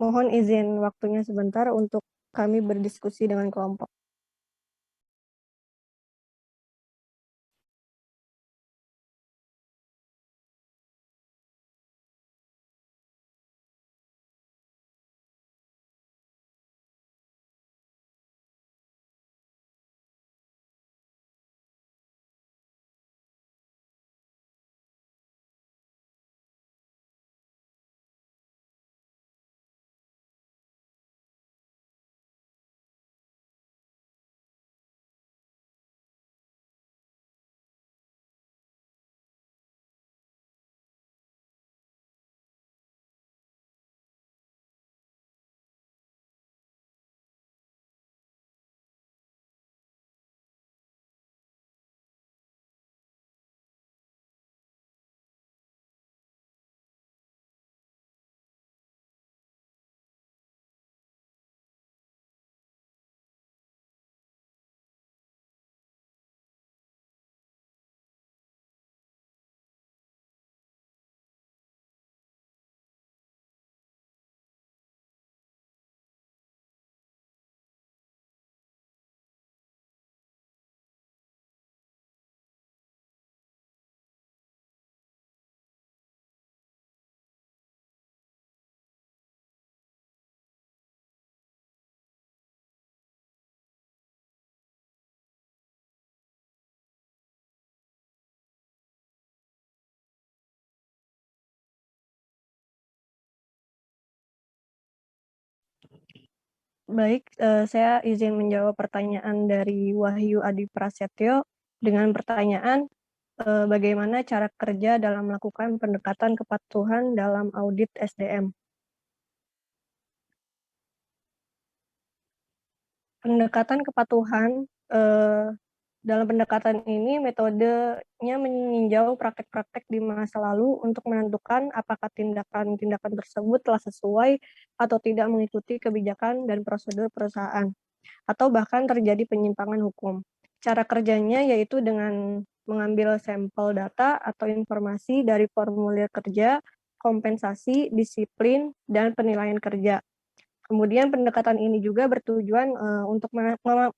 mohon izin waktunya sebentar untuk kami berdiskusi dengan kelompok. Baik, saya izin menjawab pertanyaan dari Wahyu Adi Prasetyo dengan pertanyaan, bagaimana cara kerja dalam melakukan pendekatan kepatuhan dalam audit SDM? Pendekatan kepatuhan, dalam pendekatan ini metodenya meninjau praktek-praktek di masa lalu untuk menentukan apakah tindakan-tindakan tersebut telah sesuai atau tidak mengikuti kebijakan dan prosedur perusahaan, atau bahkan terjadi penyimpangan hukum. Cara kerjanya yaitu dengan mengambil sampel data atau informasi dari formulir kerja, kompensasi, disiplin, dan penilaian kerja. Kemudian pendekatan ini juga bertujuan untuk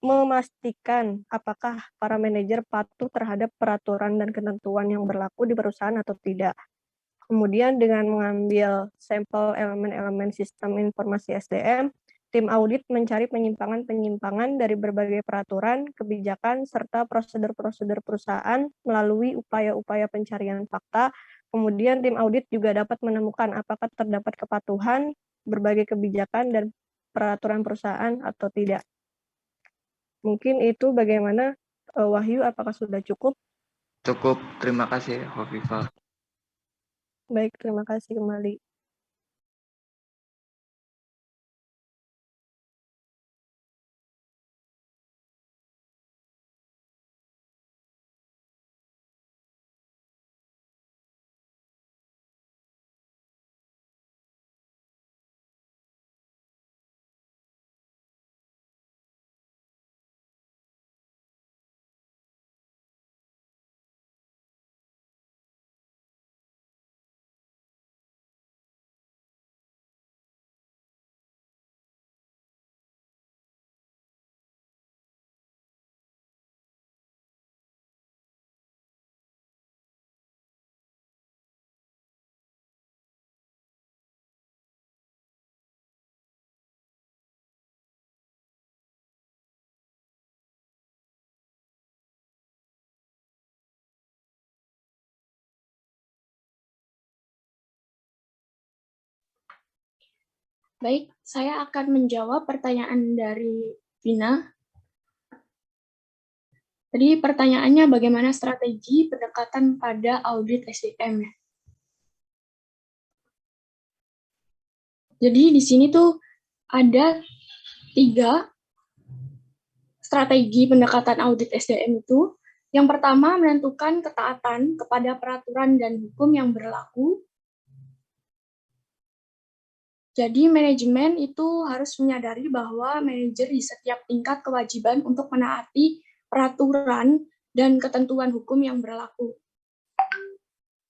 memastikan apakah para manajer patuh terhadap peraturan dan ketentuan yang berlaku di perusahaan atau tidak. Kemudian dengan mengambil sampel elemen-elemen sistem informasi SDM, tim audit mencari penyimpangan-penyimpangan dari berbagai peraturan, kebijakan, serta prosedur-prosedur perusahaan melalui upaya-upaya pencarian fakta. Kemudian tim audit juga dapat menemukan apakah terdapat kepatuhan berbagai kebijakan dan peraturan perusahaan atau tidak. Mungkin itu bagaimana, Wahyu, apakah sudah cukup? Cukup, terima kasih Hovifah. Baik, terima kasih kembali. Baik, saya akan menjawab pertanyaan dari Vina. Jadi pertanyaannya bagaimana strategi pendekatan pada audit SDM. Jadi di sini tuh ada 3 strategi pendekatan audit SDM itu. Yang pertama, menentukan ketaatan kepada peraturan dan hukum yang berlaku. Jadi manajemen itu harus menyadari bahwa manajer di setiap tingkat kewajiban untuk menaati peraturan dan ketentuan hukum yang berlaku.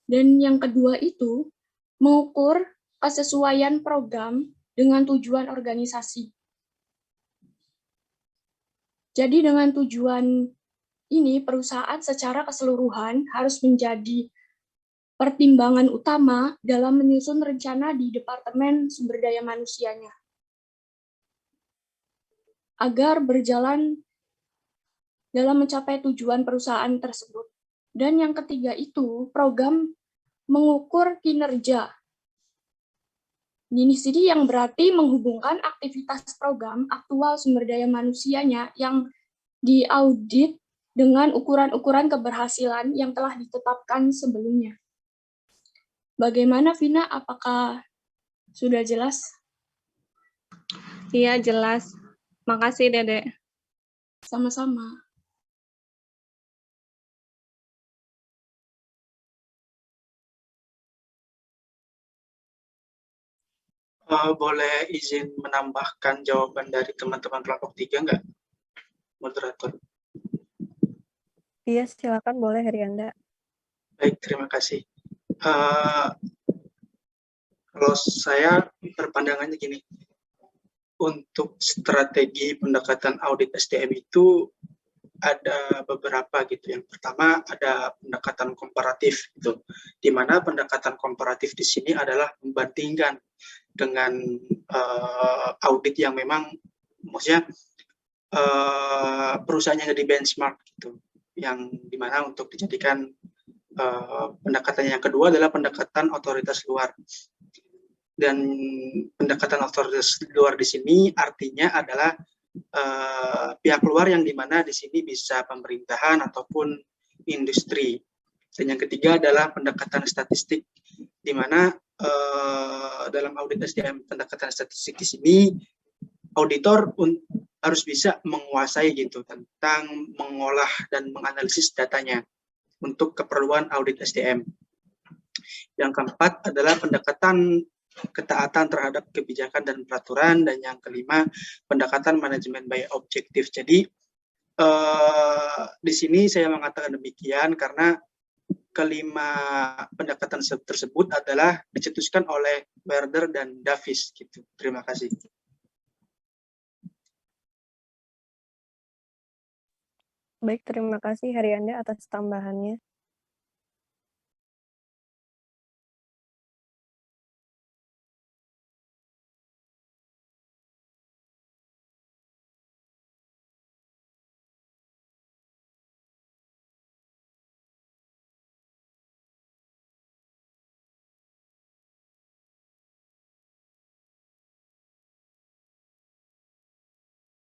Dan yang kedua itu, mengukur kesesuaian program dengan tujuan organisasi. Jadi dengan tujuan ini, perusahaan secara keseluruhan harus menjadi pertimbangan utama dalam menyusun rencana di Departemen Sumber Daya Manusianya, agar berjalan dalam mencapai tujuan perusahaan tersebut. Dan yang ketiga itu, program mengukur kinerja. Ini sini yang berarti menghubungkan aktivitas program aktual sumber daya manusianya yang diaudit dengan ukuran-ukuran keberhasilan yang telah ditetapkan sebelumnya. Bagaimana, Vina? Apakah sudah jelas? Iya, jelas. Makasih, Dede. Sama-sama. Boleh izin menambahkan jawaban dari teman-teman kelompok 3 nggak, moderator? Iya, silakan boleh, Herianda. Baik, terima kasih. Kalau saya perpandangannya gini, untuk strategi pendekatan audit SDM itu ada beberapa gitu. Yang pertama ada pendekatan komparatif gitu, di mana pendekatan komparatif di sini adalah membandingkan dengan audit yang memang maksudnya perusahaannya jadi benchmark gitu, yang dimana untuk dijadikan pendekatan yang kedua adalah pendekatan otoritas luar. Dan pendekatan otoritas luar di sini artinya adalah pihak luar yang dimana di sini bisa pemerintahan ataupun industri. Dan yang ketiga adalah pendekatan statistik, di mana dalam audit SDM pendekatan statistik di sini auditor harus bisa menguasai gitu tentang mengolah dan menganalisis datanya untuk keperluan audit SDM. Yang keempat adalah pendekatan ketaatan terhadap kebijakan dan peraturan, dan yang kelima pendekatan manajemen by objektif. Jadi di sini saya mengatakan demikian karena kelima pendekatan tersebut adalah dicetuskan oleh Werder dan Davis gitu. Terima kasih. Baik, terima kasih Herianda atas tambahannya.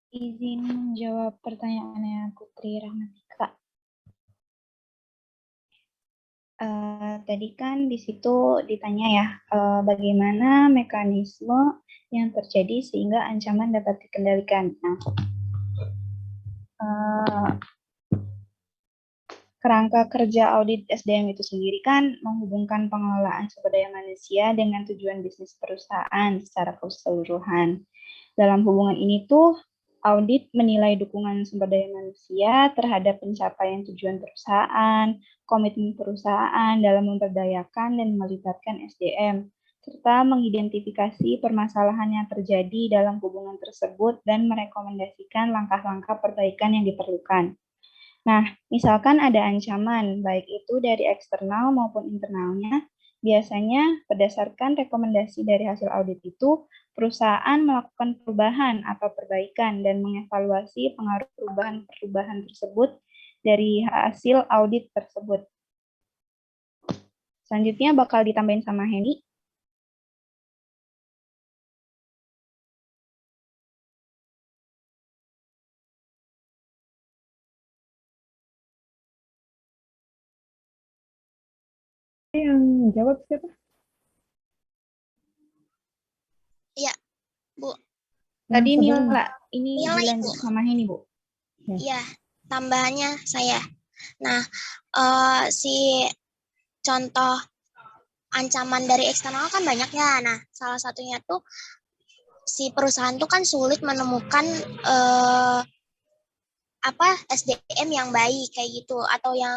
Izin menjawab pertanyaannya Putri Rahmatika. Tadi kan di situ ditanya ya, bagaimana mekanisme yang terjadi sehingga ancaman dapat dikendalikan. Nah, kerangka kerja audit SDM itu sendiri kan menghubungkan pengelolaan sumber daya manusia dengan tujuan bisnis perusahaan secara keseluruhan. Dalam hubungan ini tuh, audit menilai dukungan sumber daya manusia terhadap pencapaian tujuan perusahaan, komitmen perusahaan dalam memberdayakan dan melibatkan SDM, serta mengidentifikasi permasalahan yang terjadi dalam hubungan tersebut dan merekomendasikan langkah-langkah perbaikan yang diperlukan. Nah, misalkan ada ancaman, baik itu dari eksternal maupun internalnya, biasanya berdasarkan rekomendasi dari hasil audit itu, perusahaan melakukan perubahan atau perbaikan dan mengevaluasi pengaruh perubahan-perubahan tersebut dari hasil audit tersebut. Selanjutnya bakal ditambahin sama Henny. Yang jawab siapa? Iya, Bu. Tadi Yang sebelum. Mila, ini Mila, dilanjut Ibu. sama Henny, Bu. Iya, tambahannya saya. Nah, si contoh ancaman dari eksternal kan banyak ya. Nah, salah satunya tuh si perusahaan tuh kan sulit menemukan SDM yang baik kayak gitu, atau yang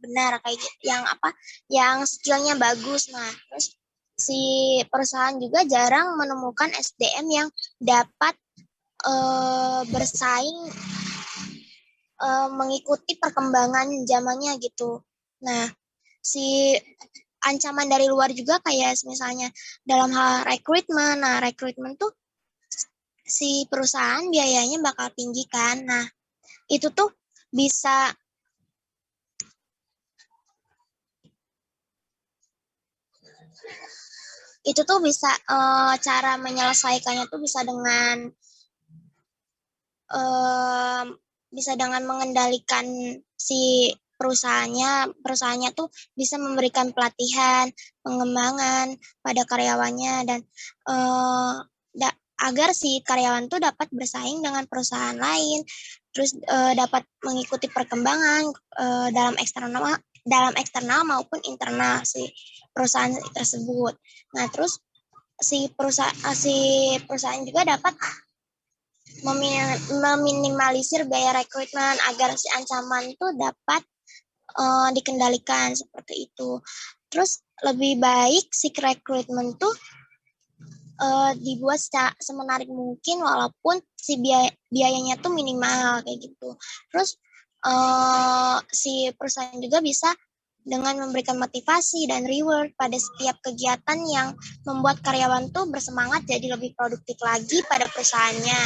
benar kayak gitu, yang skillnya bagus. Nah, terus si perusahaan juga jarang menemukan SDM yang dapat bersaing mengikuti perkembangan zamannya gitu. Nah, si ancaman dari luar juga kayak misalnya dalam hal rekrutmen. Nah, rekrutmen tuh si perusahaan biayanya bakal tinggi kan. Nah, itu tuh bisa cara menyelesaikannya tuh bisa dengan mengendalikan si perusahaannya tuh bisa memberikan pelatihan, pengembangan pada karyawannya, dan agar si karyawan tuh dapat bersaing dengan perusahaan lain, terus dapat mengikuti perkembangan dalam eksternal maupun internal si perusahaan tersebut. Nah, terus si perusahaan juga dapat meminimalisir biaya rekrutmen agar si ancaman itu dapat dikendalikan seperti itu. Terus lebih baik si rekrutmen tuh dibuat semenarik mungkin walaupun si biayanya tuh minimal kayak gitu. Terus si perusahaan juga bisa dengan memberikan motivasi dan reward pada setiap kegiatan yang membuat karyawan tuh bersemangat jadi lebih produktif lagi pada perusahaannya.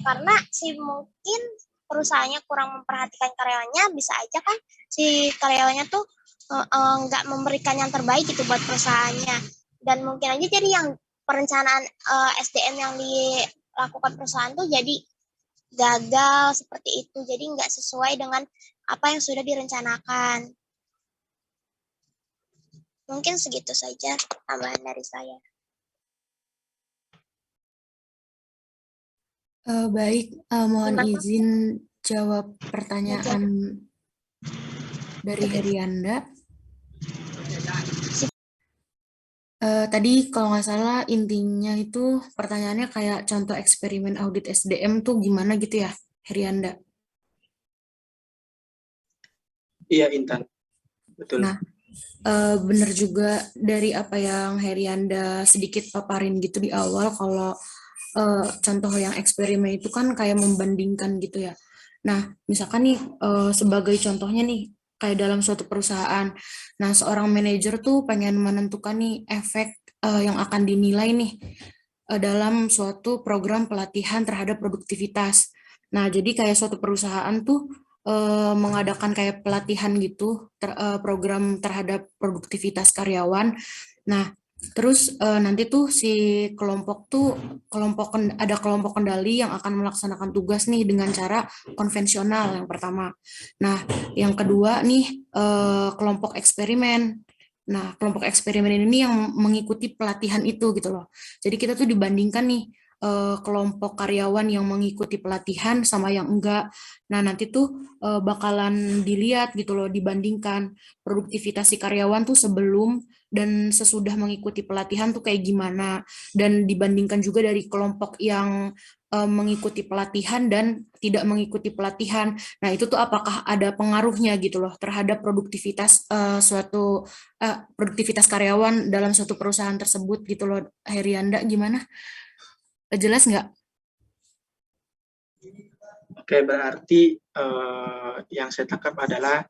Karena mungkin perusahaannya kurang memperhatikan karyawannya, bisa aja kan si karyawannya tuh nggak memberikan yang terbaik gitu buat perusahaannya, dan mungkin aja jadi yang perencanaan SDM yang dilakukan perusahaan tuh jadi gagal seperti itu, jadi nggak sesuai dengan apa yang sudah direncanakan. Mungkin segitu saja tambahan dari saya. Baik, mohon izin jawab pertanyaan dari Herianda. Tadi kalau nggak salah intinya itu pertanyaannya kayak contoh eksperimen audit SDM tuh gimana gitu ya, Herianda? Iya, Intan. Betul. Nah, benar juga dari apa yang Herianda sedikit paparin gitu di awal, kalau contoh yang eksperimen itu kan kayak membandingkan gitu ya. Nah, misalkan nih sebagai contohnya nih, kayak dalam suatu perusahaan. Nah, seorang manajer tuh pengen menentukan nih efek yang akan dinilai nih dalam suatu program pelatihan terhadap produktivitas. Nah, jadi kayak suatu perusahaan tuh mengadakan kayak pelatihan gitu, program terhadap produktivitas karyawan. Nah, terus nanti tuh si ada kelompok kendali yang akan melaksanakan tugas nih dengan cara konvensional yang pertama. Nah, yang kedua nih kelompok eksperimen. Nah, kelompok eksperimen ini yang mengikuti pelatihan itu gitu loh. Jadi kita tuh dibandingkan nih kelompok karyawan yang mengikuti pelatihan sama yang enggak. Nah, nanti tuh bakalan dilihat gitu loh, dibandingkan produktivitas si karyawan tuh sebelum dan sesudah mengikuti pelatihan tuh kayak gimana. Dan dibandingkan juga dari kelompok yang mengikuti pelatihan dan tidak mengikuti pelatihan. Nah, itu tuh apakah ada pengaruhnya gitu loh terhadap produktivitas produktivitas karyawan dalam suatu perusahaan tersebut gitu loh. Herianda, gimana? Jelas nggak? Oke, berarti yang saya tangkap adalah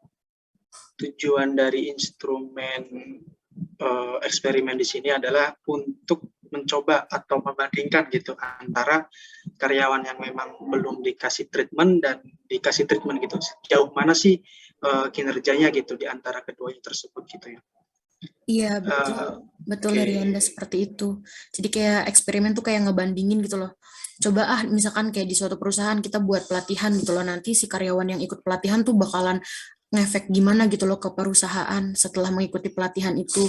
tujuan dari instrumen eksperimen di sini adalah untuk mencoba atau membandingkan gitu antara karyawan yang memang belum dikasih treatment dan dikasih treatment gitu. Sejauh mana sih kinerjanya gitu di antara keduanya tersebut gitu ya. Iya, betul dari Anda seperti itu. Jadi kayak eksperimen tuh kayak ngebandingin gitu loh. Coba misalkan kayak di suatu perusahaan kita buat pelatihan gitu loh, nanti si karyawan yang ikut pelatihan tuh bakalan ngefek gimana gitu loh ke perusahaan setelah mengikuti pelatihan itu.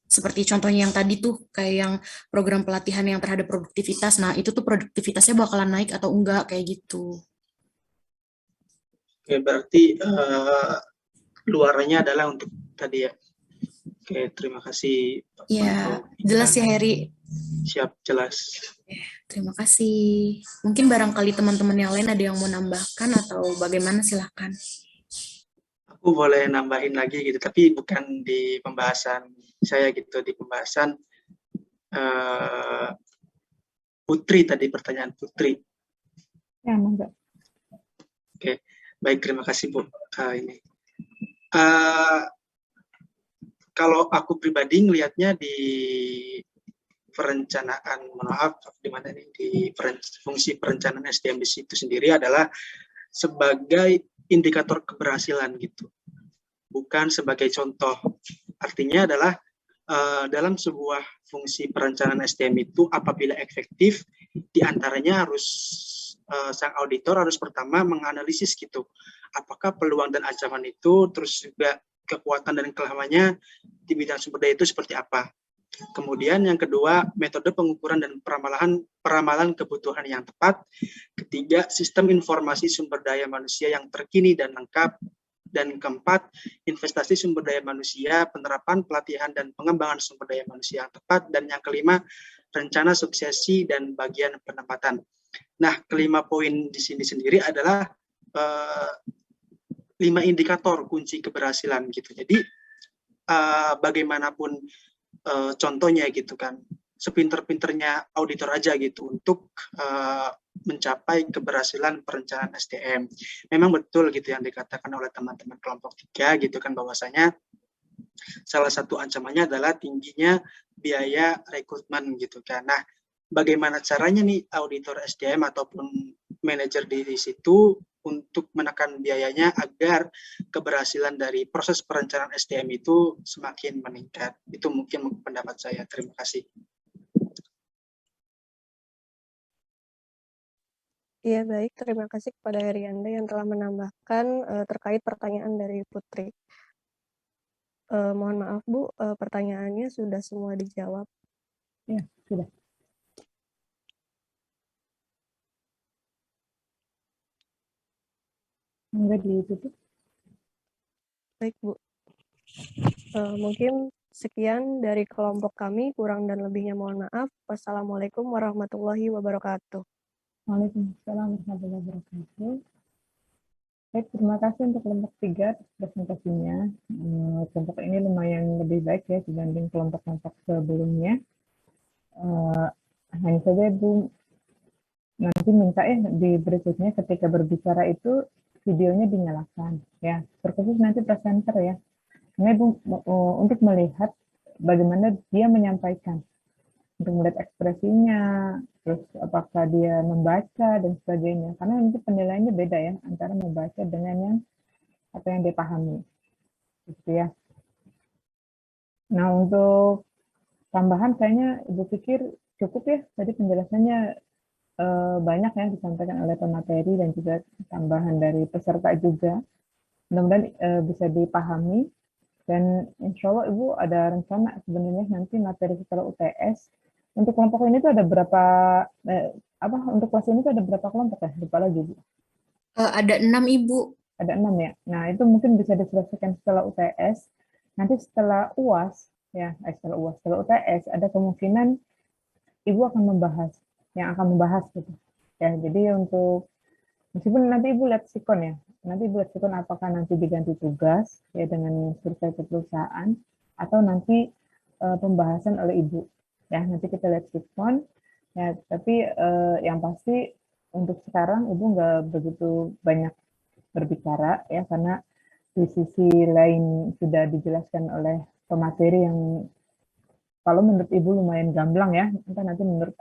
Seperti contohnya yang tadi tuh kayak yang program pelatihan yang terhadap produktivitas. Nah, itu tuh produktivitasnya bakalan naik atau enggak kayak gitu. Oke, berarti luarnya adalah untuk tadi ya Oke, terima kasih Pak Ya, Manto. jelas ya Heri. Siap, jelas. Terima kasih. Mungkin barangkali teman-teman yang lain ada yang mau nambahkan atau bagaimana, silakan. Aku boleh nambahin lagi gitu, tapi bukan di pembahasan saya gitu, di pembahasan Putri tadi, pertanyaan Putri. Ya, monggo. Oke, baik, terima kasih Bu. Ini kalau aku pribadi ngelihatnya di perencanaan, maaf, di mana nih, di fungsi perencanaan SDM di situ sendiri adalah sebagai indikator keberhasilan gitu, bukan sebagai contoh. Artinya adalah dalam sebuah fungsi perencanaan SDM itu apabila efektif, diantaranya harus sang auditor harus pertama menganalisis gitu, apakah peluang dan ancaman itu, terus juga kekuatan dan kelemahannya di bidang sumber daya itu seperti apa. Kemudian yang kedua, metode pengukuran dan peramalan kebutuhan yang tepat. Ketiga, sistem informasi sumber daya manusia yang terkini dan lengkap. Dan keempat, investasi sumber daya manusia, penerapan, pelatihan, dan pengembangan sumber daya manusia yang tepat. Dan yang kelima, rencana suksesi dan bagian penempatan. Nah, kelima poin di sini sendiri adalah 5 indikator kunci keberhasilan gitu. Jadi bagaimanapun contohnya gitu kan, sepinter-pinternya auditor aja gitu untuk mencapai keberhasilan perencanaan SDM. Memang betul gitu yang dikatakan oleh teman-teman kelompok 3 gitu kan, bahwasanya salah satu ancamannya adalah tingginya biaya rekrutmen gitu kan. Nah, bagaimana caranya nih auditor SDM ataupun manajer di situ untuk menekan biayanya agar keberhasilan dari proses perencanaan SDM itu semakin meningkat. Itu mungkin pendapat saya. Terima kasih. Iya, baik. Terima kasih kepada Herianda yang telah menambahkan terkait pertanyaan dari Putri. Mohon maaf, Bu, pertanyaannya sudah semua dijawab. Ya, sudah. Enggak ditutup. Baik, Bu. Mungkin sekian dari kelompok kami, kurang dan lebihnya mohon maaf. Wassalamualaikum warahmatullahi wabarakatuh. Waalaikumsalam warahmatullahi wabarakatuh. Baik, terima kasih untuk kelompok 3 presentasinya. Kelompok ini lumayan lebih baik ya dibanding kelompok-kelompok sebelumnya. Hanya saja Ibu nanti minta di berikutnya ketika berbicara itu videonya dinyalakan ya, terkhusus nanti presenter ya. Karena Ibu untuk melihat bagaimana dia menyampaikan, untuk melihat ekspresinya, terus apakah dia membaca dan sebagainya. Karena nanti penilaiannya beda ya antara membaca dengan yang apa yang dia pahami, gitu ya. Nah, untuk tambahan kayaknya Ibu pikir cukup ya, tadi penjelasannya banyak ya disampaikan oleh pemateri dan juga tambahan dari peserta juga. Mudah-mudahan bisa dipahami, dan insya Allah Ibu ada rencana sebenarnya nanti materi setelah UTS. Untuk kelompok ini tuh ada berapa, untuk kelas ini tuh ada berapa kelompok ya? Lupa lagi Bu. Ada 6 Ibu. Ada 6 ya. Nah, itu mungkin bisa diselesaikan setelah UTS. Nanti setelah UAS, ya, setelah UTS, ada kemungkinan Ibu akan membahas gitu. Ya, jadi untuk, meskipun nanti Ibu lihat sikon ya, nanti Ibu lihat sikon apakah nanti diganti tugas ya dengan survei ke perusahaan, atau nanti pembahasan oleh Ibu. Ya, nanti kita lihat sikon. Ya, tapi yang pasti untuk sekarang Ibu nggak begitu banyak berbicara ya, karena di sisi lain sudah dijelaskan oleh pemateri yang kalau menurut Ibu lumayan gamblang ya, entah nanti menurut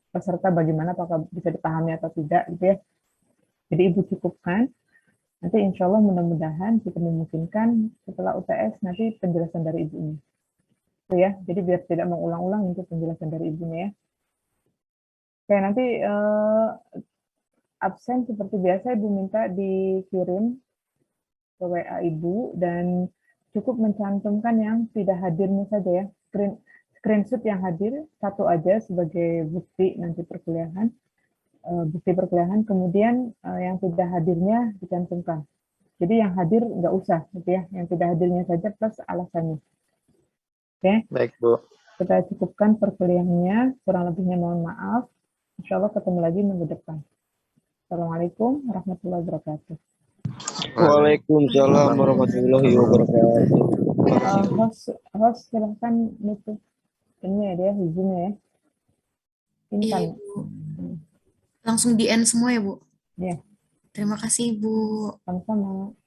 peserta bagaimana, apakah bisa dipahami atau tidak gitu ya. Jadi Ibu cukupkan, nanti insya Allah mudah-mudahan kita memungkinkan setelah UTS nanti penjelasan dari Ibu ini. Itu ya, jadi biar tidak mengulang-ulang itu penjelasan dari Ibunya ya. Oke, nanti absen seperti biasa Ibu minta dikirim ke WA Ibu, dan cukup mencantumkan yang tidak hadirnya saja ya, screenshot yang hadir satu aja sebagai bukti nanti perkuliahan, kemudian yang tidak hadirnya dicantumkan. Jadi yang hadir nggak usah gitu ya, yang tidak hadirnya saja plus alasannya. Oke, Baik, Bu. kita cukupkan perkuliahannya. Kurang lebihnya mohon maaf. Insya Allah ketemu lagi minggu depan. Assalamualaikum warahmatullahi wabarakatuh. Waalaikumsalam warahmatullahi wabarakatuh. Terima kasih, Bu. Host silahkan nutup ini ya dia izinnya ya. Iya, Intan. Ibu. Langsung di end semua ya, Bu? Iya. Terima kasih, Bu. Sama-sama.